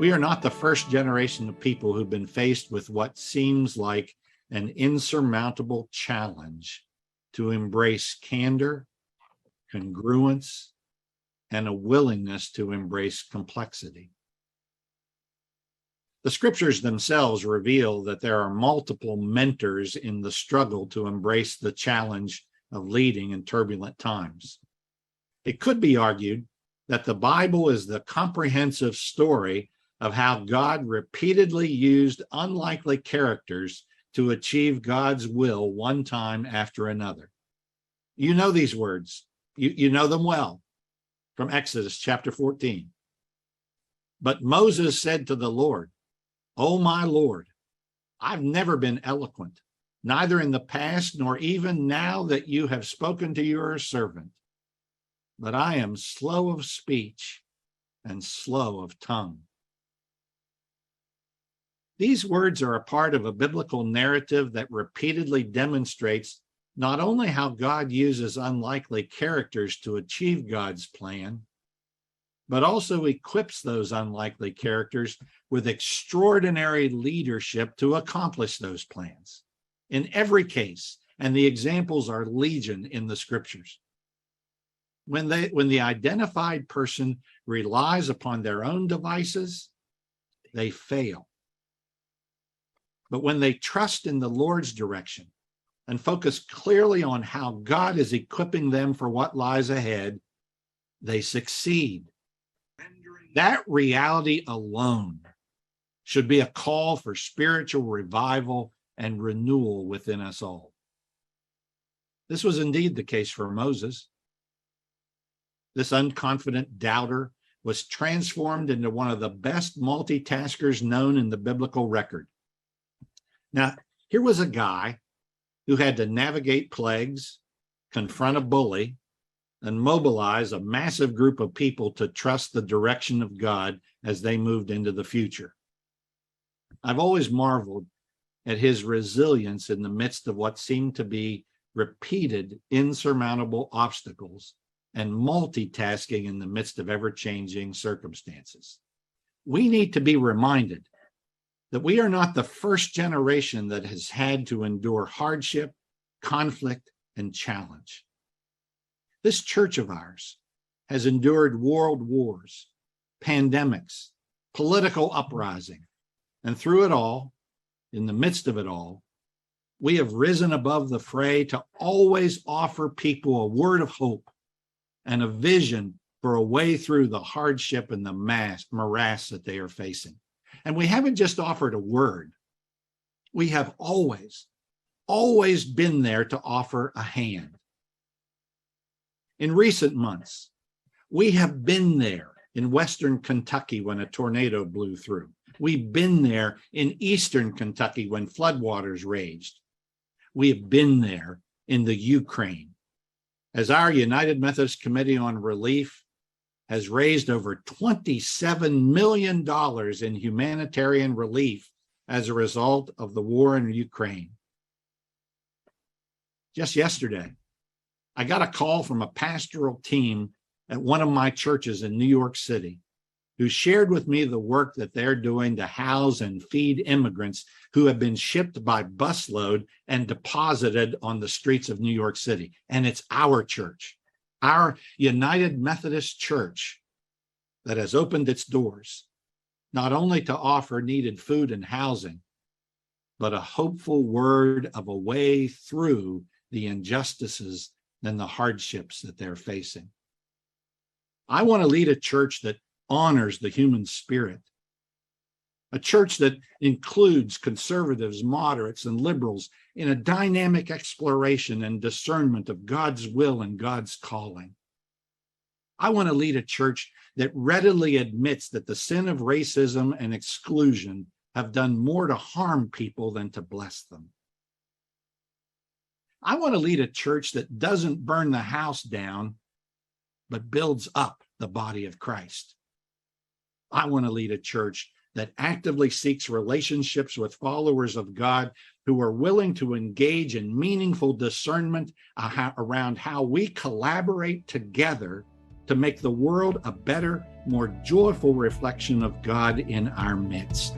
We are not the first generation of people who've been faced with what seems like an insurmountable challenge to embrace candor, congruence, and a willingness to embrace complexity. The scriptures themselves reveal that there are multiple mentors in the struggle to embrace the challenge of leading in turbulent times. It could be argued that the Bible is the comprehensive story of how God repeatedly used unlikely characters to achieve God's will one time after another. You know these words. You know them well from Exodus chapter 14. But Moses said to the Lord, "Oh, my Lord, I've never been eloquent, neither in the past nor even now that you have spoken to your servant. But I am slow of speech and slow of tongue." These words are a part of a biblical narrative that repeatedly demonstrates not only how God uses unlikely characters to achieve God's plan, but also equips those unlikely characters with extraordinary leadership to accomplish those plans. In every case, and the examples are legion in the scriptures, when the identified person relies upon their own devices, they fail. But when they trust in the Lord's direction and focus clearly on how God is equipping them for what lies ahead, they succeed. That reality alone should be a call for spiritual revival and renewal within us all. This was indeed the case for Moses. This unconfident doubter was transformed into one of the best multitaskers known in the biblical record. Now, here was a guy who had to navigate plagues, confront a bully, and mobilize a massive group of people to trust the direction of God as they moved into the future. I've always marveled at his resilience in the midst of what seemed to be repeated insurmountable obstacles and multitasking in the midst of ever-changing circumstances. We need to be reminded that we are not the first generation that has had to endure hardship, conflict, and challenge. This church of ours has endured world wars, pandemics, political uprising, and through it all, in the midst of it all, we have risen above the fray to always offer people a word of hope and a vision for a way through the hardship and the morass that they are facing. And we haven't just offered a word. We have always been there to offer a hand. In recent months, we have been there in Western Kentucky when a tornado blew through. We've been there in Eastern Kentucky when floodwaters raged. We have been there in the Ukraine, as our United Methodist Committee on Relief has raised over $27 million in humanitarian relief as a result of the war in Ukraine. Just yesterday, I got a call from a pastoral team at one of my churches in New York City who shared with me the work that they're doing to house and feed immigrants who have been shipped by busload and deposited on the streets of New York City. And it's our church, our United Methodist Church, that has opened its doors, not only to offer needed food and housing, but a hopeful word of a way through the injustices and the hardships that they're facing. I want to lead a church that honors the human spirit, a church that includes conservatives, moderates, and liberals in a dynamic exploration and discernment of God's will and God's calling. I want to lead a church that readily admits that the sin of racism and exclusion have done more to harm people than to bless them. I want to lead a church that doesn't burn the house down, but builds up the body of Christ. I want to lead a church that actively seeks relationships with followers of God who are willing to engage in meaningful discernment around how we collaborate together to make the world a better, more joyful reflection of God in our midst.